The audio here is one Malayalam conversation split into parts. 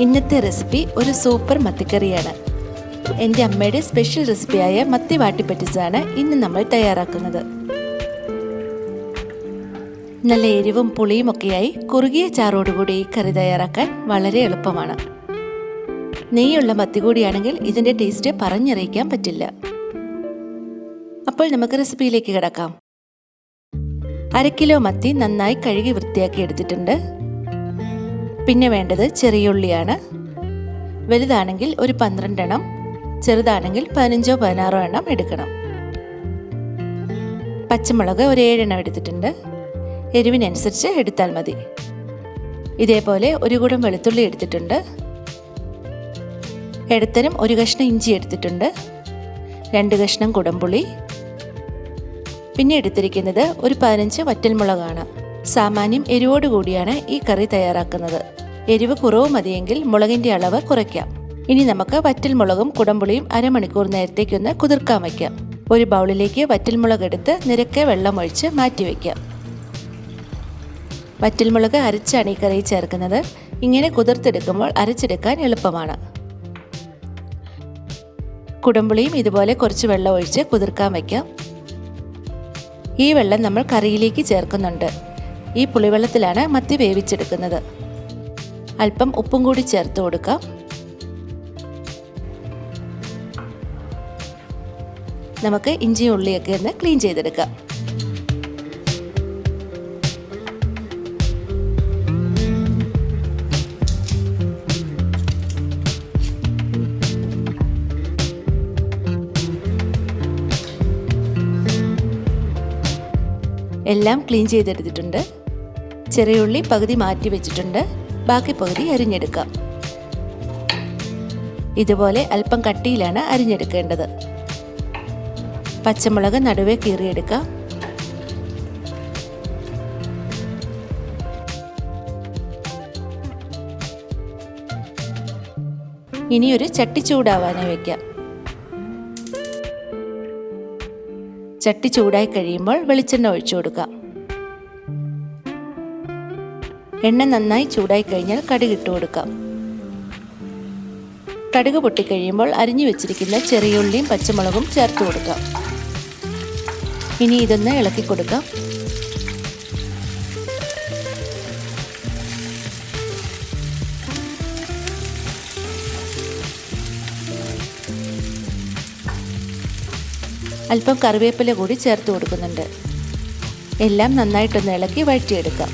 ഇന്നത്തെ റെസിപ്പി ഒരു സൂപ്പർ മത്തിക്കറിയാണ്. എൻ്റെ അമ്മയുടെ സ്പെഷ്യൽ റെസിപ്പിയായ മത്തി വാട്ടിപ്പറ്റിച്ചാണ് ഇന്ന് നമ്മൾ തയ്യാറാക്കുന്നത്. നല്ല എരിവും പുളിയും ഒക്കെയായി കുറുകിയ ചാറോടുകൂടി ഈ കറി തയ്യാറാക്കാൻ വളരെ എളുപ്പമാണ്. നെയ്യുള്ള മത്തി കൂടിയാണെങ്കിൽ ഇതിൻ്റെ ടേസ്റ്റ് പറഞ്ഞറിയിക്കാൻ പറ്റില്ല. അപ്പോൾ നമുക്ക് റെസിപ്പിയിലേക്ക് കിടക്കാം. 1/2 കിലോ മത്തി നന്നായി കഴുകി വൃത്തിയാക്കി എടുത്തിട്ടുണ്ട്. പിന്നെ വേണ്ടത് ചെറിയ ഉള്ളിയാണ്. വലുതാണെങ്കിൽ ഒരു 12 എണ്ണം, ചെറുതാണെങ്കിൽ 15-16 എണ്ണം എടുക്കണം. പച്ചമുളക് ഒരു 7 എണ്ണം എടുത്തിട്ടുണ്ട്. എരിവിനനുസരിച്ച് എടുത്താൽ മതി. ഇതേപോലെ ഒരു കൂടം വെളുത്തുള്ളി എടുത്തിട്ടുണ്ട്. ഇടത്തരം ഒരു കഷ്ണം ഇഞ്ചി എടുത്തിട്ടുണ്ട്. 2 കഷ്ണം കുടംപുളി. പിന്നെ എടുത്തിരിക്കുന്നത് ഒരു 15 വറ്റൽമുളകാണ്. സാമാന്യം എരിവോട് കൂടിയാണ് ഈ കറി തയ്യാറാക്കുന്നത്. എരിവ് കുറവ് മതിയെങ്കിൽ മുളകിൻ്റെ അളവ് കുറയ്ക്കാം. ഇനി നമുക്ക് വറ്റൽമുളകും കുടംപുളിയും അരമണിക്കൂർ നേരത്തേക്കൊന്ന് കുതിർക്കാൻ വയ്ക്കാം. ഒരു ബൗളിലേക്ക് വറ്റൽമുളക് എടുത്ത് നിരക്കെ വെള്ളമൊഴിച്ച് മാറ്റിവെക്കാം. വറ്റൽമുളക് അരച്ചാണ് ഈ കറിയിൽ ചേർക്കുന്നത്. ഇങ്ങനെ കുതിർത്തെടുക്കുമ്പോൾ അരച്ചെടുക്കാൻ എളുപ്പമാണ്. കുടംപുളിയും ഇതുപോലെ കുറച്ച് വെള്ളം ഒഴിച്ച് കുതിർക്കാൻ വയ്ക്കാം. ഈ വെള്ളം നമ്മൾ കറിയിലേക്ക് ചേർക്കുന്നുണ്ട്. ഈ പുളിവെള്ളത്തിലാണ് മത്തി വേവിച്ചെടുക്കുന്നത്. അല്പം ഉപ്പും കൂടി ചേർത്ത് കൊടുക്കാം. നമുക്ക് ഇഞ്ചി ഉള്ളിയൊക്കെ ഒന്ന് ക്ലീൻ ചെയ്തെടുക്കാം. എല്ലാം ക്ലീൻ ചെയ്തെടുത്തിട്ടുണ്ട്. ചെറിയ ഉള്ളി പകുതി മാറ്റി വെച്ചിട്ടുണ്ട്. ബാക്കി പകുതി അരിഞ്ഞെടുക്കാം. ഇതുപോലെ അല്പം കട്ടിയിലാണ് അരിഞ്ഞെടുക്കേണ്ടത്. പച്ചമുളക് നടുവേ കീറിയെടുക്കാം. ഇനി ഒരു ചട്ടി ചൂടാവാനായി വെക്കാം. ചട്ടി ചൂടായി കഴിയുമ്പോൾ വെളിച്ചെണ്ണ ഒഴിച്ചു കൊടുക്കാം. എണ്ണ നന്നായി ചൂടായി കഴിഞ്ഞാൽ കടുക് ഇട്ട് കൊടുക്കാം. കടുക് പൊട്ടിക്കഴിയുമ്പോൾ അരിഞ്ഞു വെച്ചിരിക്കുന്ന ചെറിയ ഉള്ളിയും പച്ചമുളകും ചേർത്ത് കൊടുക്കാം. ഇനി ഇതൊന്ന് ഇളക്കി കൊടുക്കാം. അല്പം കറിവേപ്പില കൂടി ചേർത്ത് കൊടുക്കുന്നുണ്ട്. എല്ലാം നന്നായിട്ടൊന്ന് ഇളക്കി വഴറ്റിയെടുക്കാം.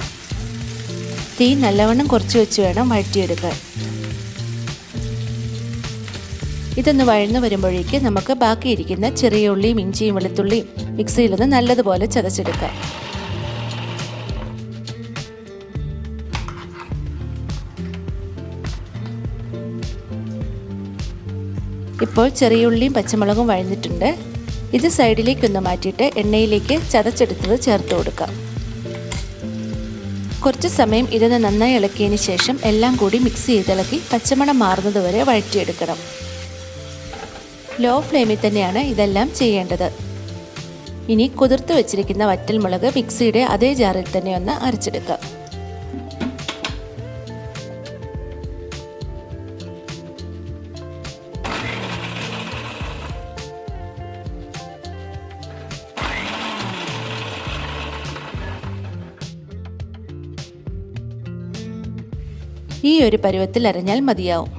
തീ നല്ലവണ്ണം കുറച്ച് വെച്ച് വേണം വഴറ്റിയെടുക്കാൻ. ഇതൊന്ന് വഴന്നു വരുമ്പോഴേക്ക് നമുക്ക് ബാക്കിയിരിക്കുന്ന ചെറിയ ഉള്ളിയും ഇഞ്ചിയും വെളുത്തുള്ളിയും മിക്സിയിലൊന്ന് നല്ലതുപോലെ ചതച്ചെടുക്കാം. ഇപ്പോൾ ചെറിയ ഉള്ളിയും പച്ചമുളകും വഴന്നിട്ടുണ്ട്. ഇത് സൈഡിലേക്കൊന്ന് മാറ്റിയിട്ട് എണ്ണയിലേക്ക് ചതച്ചെടുത്തത് ചേർത്ത് കൊടുക്കാം. കുറച്ച് സമയം ഇതൊന്ന് നന്നായി ഇളക്കിയതിന് ശേഷം എല്ലാം കൂടി മിക്സ് ചെയ്തിളക്കി പച്ചമണം മാറുന്നത് വരെ വഴറ്റിയെടുക്കണം. ലോ ഫ്ലെയിമിൽ തന്നെയാണ് ഇതെല്ലാം ചെയ്യേണ്ടത്. ഇനി കുതിർത്ത് വെച്ചിരിക്കുന്ന വറ്റൽമുളക് മിക്സിയുടെ അതേ ജാറിൽ തന്നെ ഒന്ന് അരച്ചെടുക്കാം. ഈ ഒരു പരുവത്തിൽ അരഞ്ഞാൽ മതിയാവും.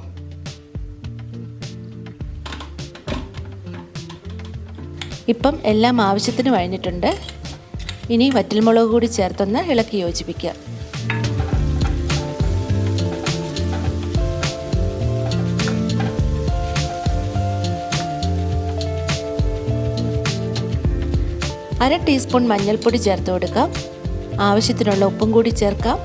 ഇപ്പം എല്ലാം ആവശ്യത്തിന് വഴഞ്ഞിട്ടുണ്ട്. ഇനി വറ്റൽമുളക് കൂടി ചേർത്തൊന്ന് ഇളക്കി യോജിപ്പിക്കാം. അര ടീസ്പൂൺ മഞ്ഞൾപ്പൊടി ചേർത്ത് കൊടുക്കാം. ആവശ്യത്തിനുള്ള ഉപ്പും കൂടി ചേർക്കാം.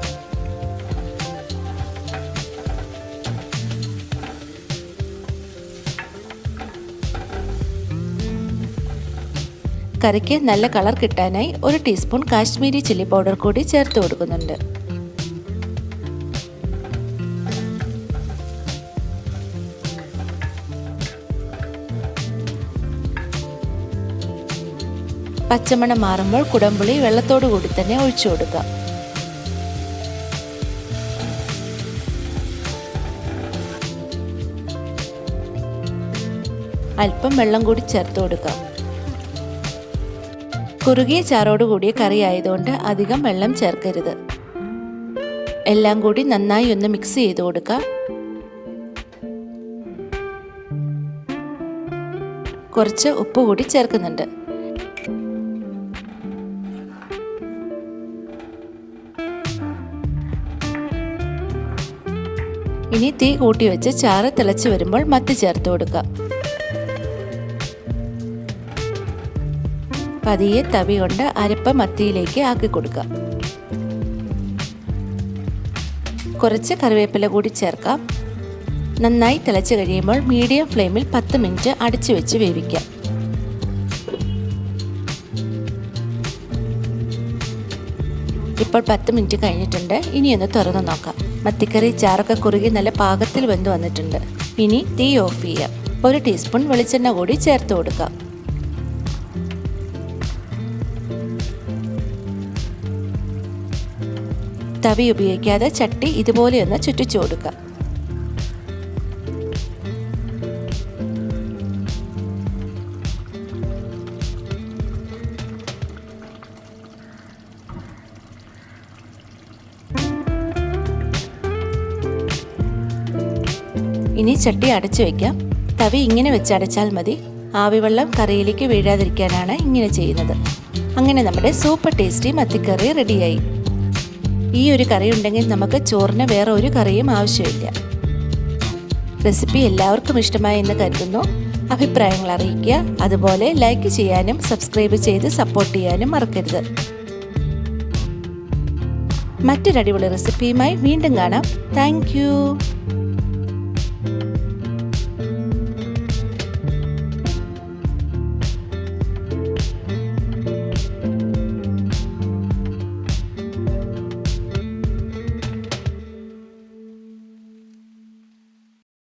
കറിക്ക് നല്ല കളർ കിട്ടാനായി 1 ടീസ്പൂൺ കാശ്മീരി ചില്ലി പൗഡർ കൂടി ചേർത്ത് കൊടുക്കുന്നുണ്ട്. പച്ചമണം മാറുമ്പോൾ കുടംപുളി വെള്ളത്തോടു കൂടി തന്നെ ഒഴിച്ചു കൊടുക്കുക. അല്പം വെള്ളം കൂടി ചേർത്ത് കൊടുക്കാം. കുറുകിയ ചാറോടുകൂടിയ കറി ആയതുകൊണ്ട് അധികം വെള്ളം ചേർക്കരുത്. എല്ലാം കൂടി നന്നായി ഒന്ന് മിക്സ് ചെയ്ത് കൊടുക്കാം. കുറച്ച് ഉപ്പ് കൂടി ചേർക്കുന്നുണ്ട്. ഇനി തീ കൂട്ടി വെച്ച് ചാറ് തിളച്ച് വരുമ്പോൾ മത്തി ചേർത്ത് കൊടുക്കാം. പതിയെ തവി കൊണ്ട് അരപ്പ് മത്തിയിലേക്ക് ആക്കി കൊടുക്കാം. കുറച്ച് കറിവേപ്പില കൂടി ചേർക്കാം. നന്നായി തിളച്ച് കഴിയുമ്പോൾ മീഡിയം ഫ്ലെയിമിൽ 10 മിനിറ്റ് അടച്ചു വെച്ച് വേവിക്കാം. ഇപ്പോൾ 10 മിനിറ്റ് കഴിഞ്ഞിട്ടുണ്ട്. ഇനിയൊന്ന് തുറന്ന് നോക്കാം. മത്തിക്കറി ചാറൊക്കെ കുറുകി നല്ല പാകത്തിൽ വെന്ത് വന്നിട്ടുണ്ട്. ഇനി തീ ഓഫ് ചെയ്യാം. 1 ടീസ്പൂൺ വെളിച്ചെണ്ണ കൂടി ചേർത്ത് കൊടുക്കാം. തവി ഉപയോഗിക്കാതെ ചട്ടി ഇതുപോലെ ഒന്ന് ചുറ്റിച്ചു കൊടുക്കാം. ഇനി ചട്ടി അടച്ചു വയ്ക്കാം. തവി ഇങ്ങനെ വെച്ച് അടച്ചാൽ മതി. ആവിവെള്ളം കറിയിലേക്ക് വീഴാതിരിക്കാനാണ് ഇങ്ങനെ ചെയ്യുന്നത്. അങ്ങനെ നമ്മുടെ സൂപ്പർ ടേസ്റ്റി മത്തിക്കറി റെഡിയായി. ഈ ഒരു കറി ഉണ്ടെങ്കിൽ നമുക്ക് ചോറിന് വേറെ ഒരു കറിയും ആവശ്യമില്ല. റെസിപ്പി എല്ലാവർക്കും ഇഷ്ടമായി എന്ന് കരുതുന്നു. അഭിപ്രായങ്ങൾ അറിയിക്കുക. അതുപോലെ ലൈക്ക് ചെയ്യാനും സബ്സ്ക്രൈബ് ചെയ്ത് സപ്പോർട്ട് ചെയ്യാനും മറക്കരുത്. മറ്റൊരു അടിപൊളി റെസിപ്പിയുമായി വീണ്ടും കാണാം. Thank you.